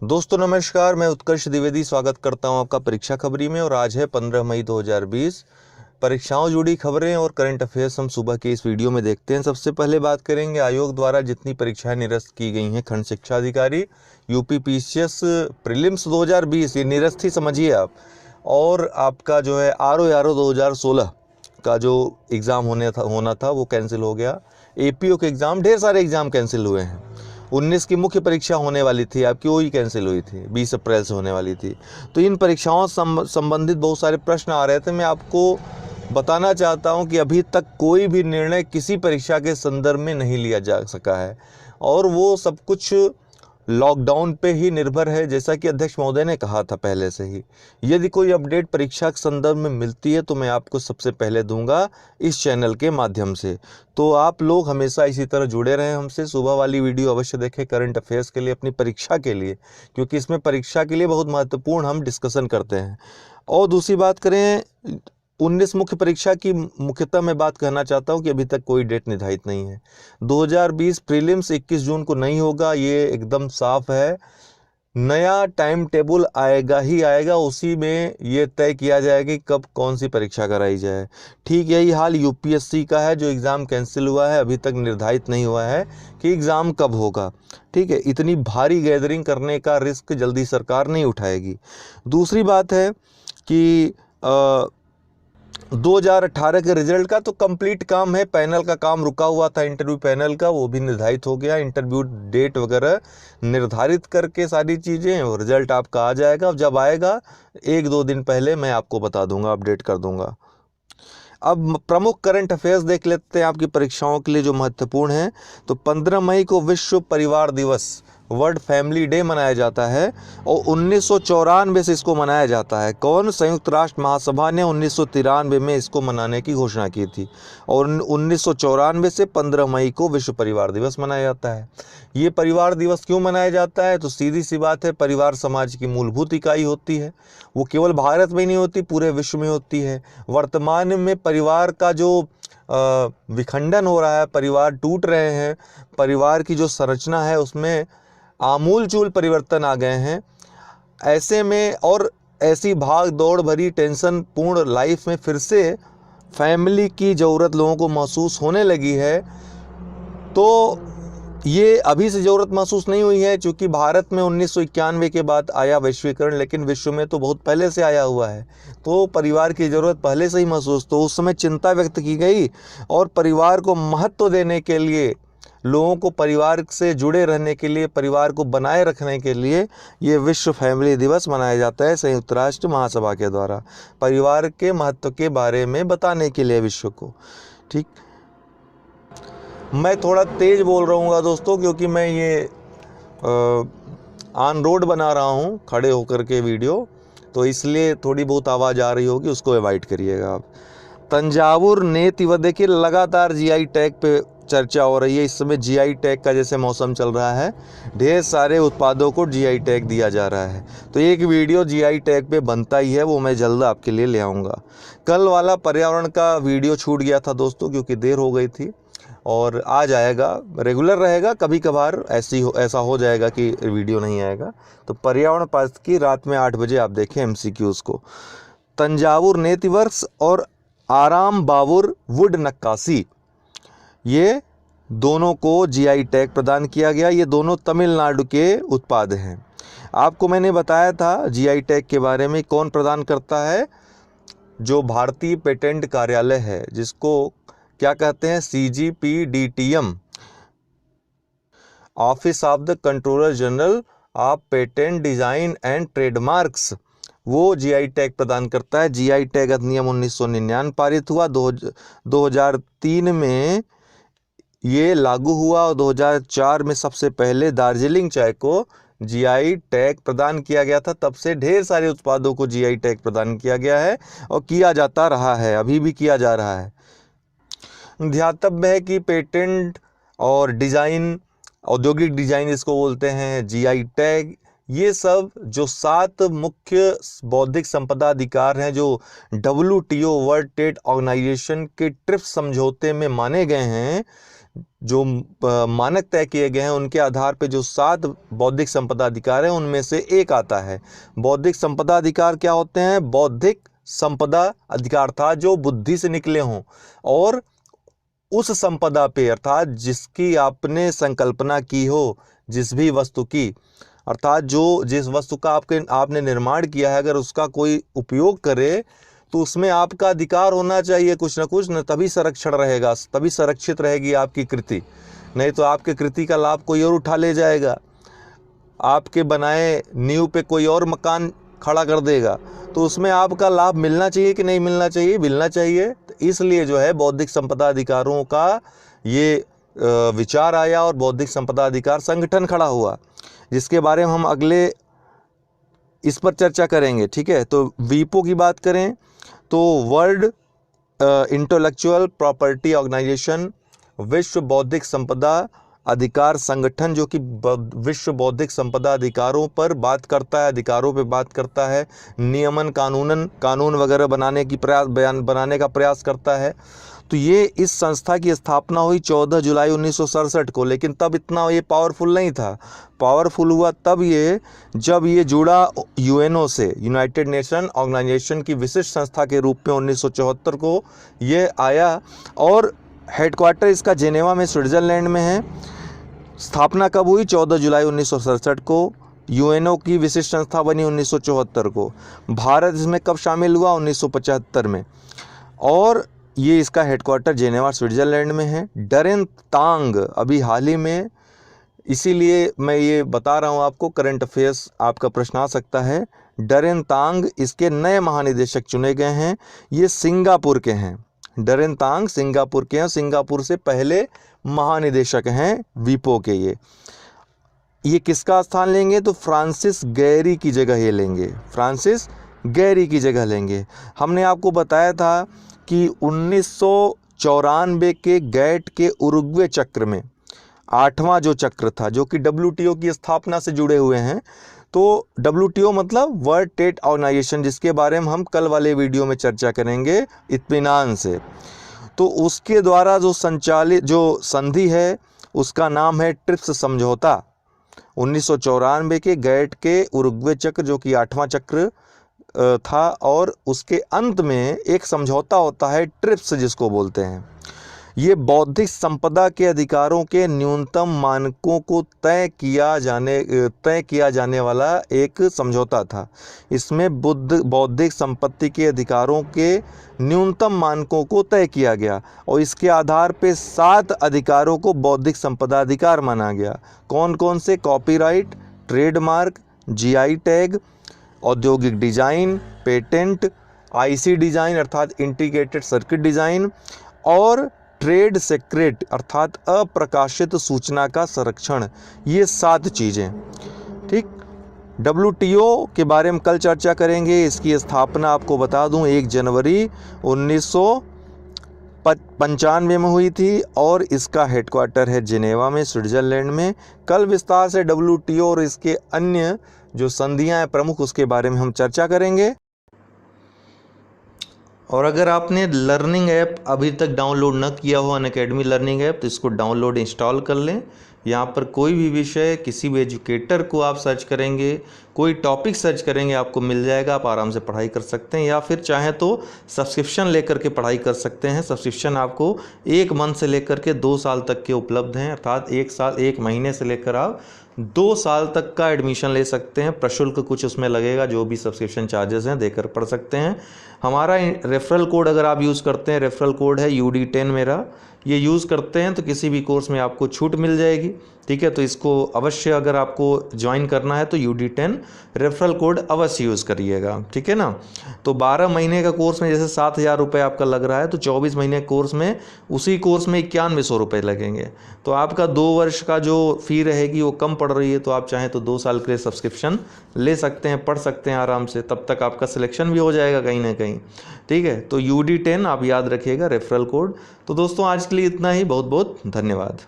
दोस्तों नमस्कार, मैं उत्कर्ष द्विवेदी स्वागत करता हूं आपका परीक्षा खबरी में। और आज है 15 मई 2020। परीक्षाओं जुड़ी खबरें और करंट अफेयर्स हम सुबह के इस वीडियो में देखते हैं। सबसे पहले बात करेंगे आयोग द्वारा जितनी परीक्षाएं निरस्त की गई हैं। खंड शिक्षा अधिकारी यूपी पीसीएस प्रीलिम्स 2020 ये निरस्त ही समझिए आप। और आपका जो है आरओ 2016 का जो एग्ज़ाम होना था वो कैंसिल हो गया। एपीओ के एग्ज़ाम, ढेर सारे एग्ज़ाम कैंसिल हुए हैं। 19 की मुख्य परीक्षा होने वाली थी आपकी, वही कैंसिल हुई थी, 20 अप्रैल से होने वाली थी। तो इन परीक्षाओं संबंधित बहुत सारे प्रश्न आ रहे थे। मैं आपको बताना चाहता हूं कि अभी तक कोई भी निर्णय किसी परीक्षा के संदर्भ में नहीं लिया जा सका है और वो सब कुछ लॉकडाउन पे ही निर्भर है, जैसा कि अध्यक्ष महोदय ने कहा था पहले से ही। यदि कोई अपडेट परीक्षा के संदर्भ में मिलती है तो मैं आपको सबसे पहले दूंगा इस चैनल के माध्यम से। तो आप लोग हमेशा इसी तरह जुड़े रहें हमसे। सुबह वाली वीडियो अवश्य देखें करंट अफेयर्स के लिए, अपनी परीक्षा के लिए, क्योंकि इसमें परीक्षा के लिए बहुत महत्वपूर्ण हम डिस्कशन करते हैं। और दूसरी बात करें 19 मुख्य परीक्षा की, मुख्यतः मैं बात कहना चाहता हूं कि अभी तक कोई डेट निर्धारित नहीं है। 2020 प्रीलिम्स 21 जून को नहीं होगा, ये एकदम साफ है। नया टाइम टेबल आएगा ही आएगा, उसी में ये तय किया जाएगा कि कब कौन सी परीक्षा कराई जाए। ठीक यही हाल यूपीएससी का है, जो एग्ज़ाम कैंसिल हुआ है, अभी तक निर्धारित नहीं हुआ है कि एग्ज़ाम कब होगा। ठीक है, इतनी भारी गैदरिंग करने का रिस्क जल्दी सरकार नहीं उठाएगी। दूसरी बात है कि 2018 के रिजल्ट का तो कंप्लीट काम है। पैनल का काम रुका हुआ था, इंटरव्यू पैनल का, वो भी निर्धारित हो गया। इंटरव्यू डेट वगैरह निर्धारित करके सारी चीज़ें, और रिजल्ट आपका आ जाएगा। जब आएगा 1-2 दिन पहले मैं आपको बता दूंगा, अपडेट कर दूंगा। अब प्रमुख करंट अफेयर्स देख लेते हैं आपकी परीक्षाओं के लिए जो महत्वपूर्ण है। तो 15 मई को विश्व परिवार दिवस, वर्ल्ड फैमिली डे मनाया जाता है और 1994 से इसको मनाया जाता है। कौन? संयुक्त राष्ट्र महासभा ने 1993 में इसको मनाने की घोषणा की थी और 1994 से 15 मई को विश्व परिवार दिवस मनाया जाता है। ये परिवार दिवस क्यों मनाया जाता है? तो सीधी सी बात है, परिवार समाज की मूलभूत इकाई होती है। वो केवल भारत में नहीं होती, पूरे विश्व में होती है। वर्तमान में परिवार का जो विखंडन हो रहा है, परिवार टूट रहे हैं, परिवार की जो संरचना है उसमें आमूलचूल परिवर्तन आ गए हैं। ऐसे में और ऐसी भाग दौड़ भरी टेंशन पूर्ण लाइफ में फिर से फैमिली की ज़रूरत लोगों को महसूस होने लगी है। तो ये अभी से ज़रूरत महसूस नहीं हुई है, क्योंकि भारत में 1991 के बाद आया वैश्वीकरण, लेकिन विश्व में तो बहुत पहले से आया हुआ है। तो परिवार की ज़रूरत पहले से ही महसूस, तो उस समय चिंता व्यक्त की गई और परिवार को महत्व देने के लिए, लोगों को परिवार से जुड़े रहने के लिए, परिवार को बनाए रखने के लिए ये विश्व फैमिली दिवस मनाया जाता है संयुक्त राष्ट्र महासभा के द्वारा, परिवार के महत्व के बारे में बताने के लिए विश्व को। ठीक, मैं थोड़ा तेज़ बोल रहूँगा दोस्तों, क्योंकि मैं ये ऑन रोड बना रहा हूँ खड़े होकर के वीडियो, तो इसलिए थोड़ी बहुत आवाज़ आ रही होगी, उसको अवॉइड करिएगा आप। तंजावुर नेति, देखिए लगातार जीआई टैग पे चर्चा हो रही है। इस समय जीआई टैग का जैसे मौसम चल रहा है, ढेर सारे उत्पादों को जीआई टैग दिया जा रहा है। तो एक वीडियो जीआई टैग पे बनता ही है, वो मैं जल्द आपके लिए ले आऊँगा। कल वाला पर्यावरण का वीडियो छूट गया था दोस्तों, क्योंकि देर हो गई थी, और आ जाएगा, रेगुलर रहेगा। कभी कभार ऐसा हो जाएगा कि वीडियो नहीं आएगा। तो पर्यावरण पाठ की रात में 8 बजे आप देखें एमसीक्यूज़ को। तंजावुर नेतिवर्क्स और आराम बावुर वुड नक्काशी, ये दोनों को जीआई टैग प्रदान किया गया। ये दोनों तमिलनाडु के उत्पाद हैं। आपको मैंने बताया था जीआई टैग के बारे में। कौन प्रदान करता है? जो भारतीय पेटेंट कार्यालय है, जिसको क्या कहते हैं, CGPDTM, office of the controller general of patent design and trademarks, वो जीआई टैग प्रदान करता है। जीआई टैग अधिनियम 1999 पारित हुआ, 2003 में ये लागू हुआ और 2004 में सबसे पहले दार्जिलिंग चाय को जीआई टैग प्रदान किया गया था। तब से ढेर सारे उत्पादों को जीआई टैग प्रदान किया गया है और किया जाता रहा है, अभी भी किया जा रहा है। ध्यातव्य है कि पेटेंट और डिज़ाइन, औद्योगिक डिज़ाइन इसको बोलते हैं, जीआई टैग, ये सब जो 7 मुख्य बौद्धिक संपदा अधिकार हैं, जो WTO वर्ल्ड ट्रेड ऑर्गेनाइजेशन के ट्रिप्स समझौते में माने गए हैं, जो मानक तय किए गए हैं उनके आधार पे जो 7 बौद्धिक संपदा अधिकार हैं उनमें से एक आता है। बौद्धिक संपदा अधिकार क्या होते हैं? बौद्धिक संपदा अधिकार था जो बुद्धि से निकले हों और उस संपदा पे अर्थात जिसकी आपने संकल्पना की हो, जिस भी वस्तु की, अर्थात जो जिस वस्तु का आपने निर्माण किया है, अगर उसका कोई उपयोग करे तो उसमें आपका अधिकार होना चाहिए कुछ ना कुछ, न तभी संरक्षण रहेगा, तभी संरक्षित रहेगी आपकी कृति। नहीं तो आपके कृति का लाभ कोई और उठा ले जाएगा, आपके बनाए नींव पे कोई और मकान खड़ा कर देगा, तो उसमें आपका लाभ मिलना चाहिए कि नहीं मिलना चाहिए? मिलना चाहिए। तो इसलिए जो है बौद्धिक संपदा अधिकारों का ये विचार आया और बौद्धिक संपदा अधिकार संगठन खड़ा हुआ, जिसके बारे में हम अगले इस पर चर्चा करेंगे। ठीक है, तो वीपो की बात करें तो वर्ल्ड इंटेलेक्चुअल प्रॉपर्टी ऑर्गेनाइजेशन, विश्व बौद्धिक संपदा अधिकार संगठन, जो कि विश्व बौद्धिक संपदा अधिकारों पर बात करता है, अधिकारों पे बात करता है, नियमन कानून वगैरह बनाने का प्रयास करता है। तो ये इस संस्था की स्थापना हुई 14 जुलाई 1967 को, लेकिन तब इतना ये पावरफुल नहीं था। पावरफुल हुआ तब ये जब ये जुड़ा यूएनओ से, यूनाइटेड नेशन ऑर्गेनाइजेशन की विशिष्ट संस्था के रूप में 1974 को ये आया और हेडक्वार्टर इसका जेनेवा में स्विट्ज़रलैंड में है। स्थापना कब हुई? 14 जुलाई 1967 को। यूएनओ की विशिष्ट संस्था बनी 1974 को। भारत इसमें कब शामिल हुआ? 1975 में। और ये इसका हेडक्वार्टर जेनेवा स्विट्ज़रलैंड में है। डरेन तांग अभी हाल ही में, इसीलिए मैं ये बता रहा हूँ आपको, करंट अफेयर्स आपका प्रश्न आ सकता है। डरेन तांग इसके नए महानिदेशक चुने गए हैं। ये सिंगापुर के हैं। डरेन तांग सिंगापुर के हैं, सिंगापुर से पहले महानिदेशक हैं वीपो के। ये किसका स्थान लेंगे? तो फ्रांसिस गैरी की जगह ये लेंगे, फ्रांसिस गैरी की जगह लेंगे। हमने आपको बताया था कि 1994 के गैट के उरुग्वे चक्र में 8वां जो चक्र था, जो कि WTO की स्थापना से जुड़े हुए हैं। तो WTO मतलब वर्ल्ड ट्रेड ऑर्गेनाइजेशन, जिसके बारे में हम कल वाले वीडियो में चर्चा करेंगे इत्मीनान से। तो उसके द्वारा जो संचालित जो संधि है उसका नाम है ट्रिप्स समझौता। 1994 के गैट के उरुग्वे चक्र, जो कि 8वां चक्र था, और उसके अंत में एक समझौता होता है ट्रिप्स जिसको बोलते हैं। ये बौद्धिक संपदा के अधिकारों के न्यूनतम मानकों को तय किया जाने वाला एक समझौता था। इसमें बौद्धिक संपत्ति के अधिकारों के न्यूनतम मानकों को तय किया गया और इसके आधार पे 7 अधिकारों को बौद्धिक संपदा अधिकार माना गया। कौन कौन से? कॉपीराइट, ट्रेडमार्क, GI टैग, औद्योगिक डिजाइन, पेटेंट, IC डिजाइन अर्थात इंटीग्रेटेड सर्किट डिजाइन, और ट्रेड सीक्रेट अर्थात अप्रकाशित सूचना का संरक्षण। ये 7 चीज़ें। ठीक। WTO के बारे में कल चर्चा करेंगे। इसकी स्थापना आपको बता दूं 1 जनवरी 1995 में हुई थी और इसका हेडक्वार्टर है जिनेवा में स्विट्ज़रलैंड में। कल विस्तार से WTO और इसके अन्य जो संधियां हैं प्रमुख, उसके बारे में हम चर्चा करेंगे। और अगर आपने लर्निंग ऐप अभी तक डाउनलोड न किया हो, अनअकैडमी लर्निंग ऐप, तो इसको डाउनलोड इंस्टॉल कर लें। यहाँ पर कोई भी विषय, किसी भी एजुकेटर को आप सर्च करेंगे, कोई टॉपिक सर्च करेंगे, आपको मिल जाएगा। आप आराम से पढ़ाई कर सकते हैं, या फिर चाहें तो सब्सक्रिप्शन लेकर के पढ़ाई कर सकते हैं। सब्सक्रिप्शन आपको 1 मंथ से लेकर के 2 साल तक के उपलब्ध हैं, अर्थात 1 महीने से लेकर आप 2 साल तक का एडमिशन ले सकते हैं। प्रशुल्क कुछ उसमें लगेगा, जो भी सब्सक्रिप्शन चार्जेस हैं देकर पढ़ सकते हैं। हमारा रेफरल कोड अगर आप यूज़ करते हैं, रेफरल कोड है UD10 मेरा, ये यूज़ करते हैं तो किसी भी कोर्स में आपको छूट मिल जाएगी। ठीक है, तो इसको अवश्य अगर आपको ज्वाइन करना है तो UD10 रेफरल कोड अवश्य यूज़ करिएगा। ठीक है ना। तो 12 महीने का कोर्स में जैसे 7,000 रुपये आपका लग रहा है, तो 24 महीने कोर्स में उसी कोर्स में 9100 रुपये लगेंगे। तो आपका 2 वर्ष का जो फ़ी रहेगी वो कम पड़ रही है। तो आप चाहें तो 2 साल के लिए सब्सक्रिप्शन ले सकते हैं, पढ़ सकते हैं आराम से, तब तक आपका सिलेक्शन भी हो जाएगा कहीं ना कहीं। ठीक है, तो UD10 आप याद रखिएगा रेफरल कोड। तो दोस्तों आज के लिए इतना ही। बहुत बहुत धन्यवाद।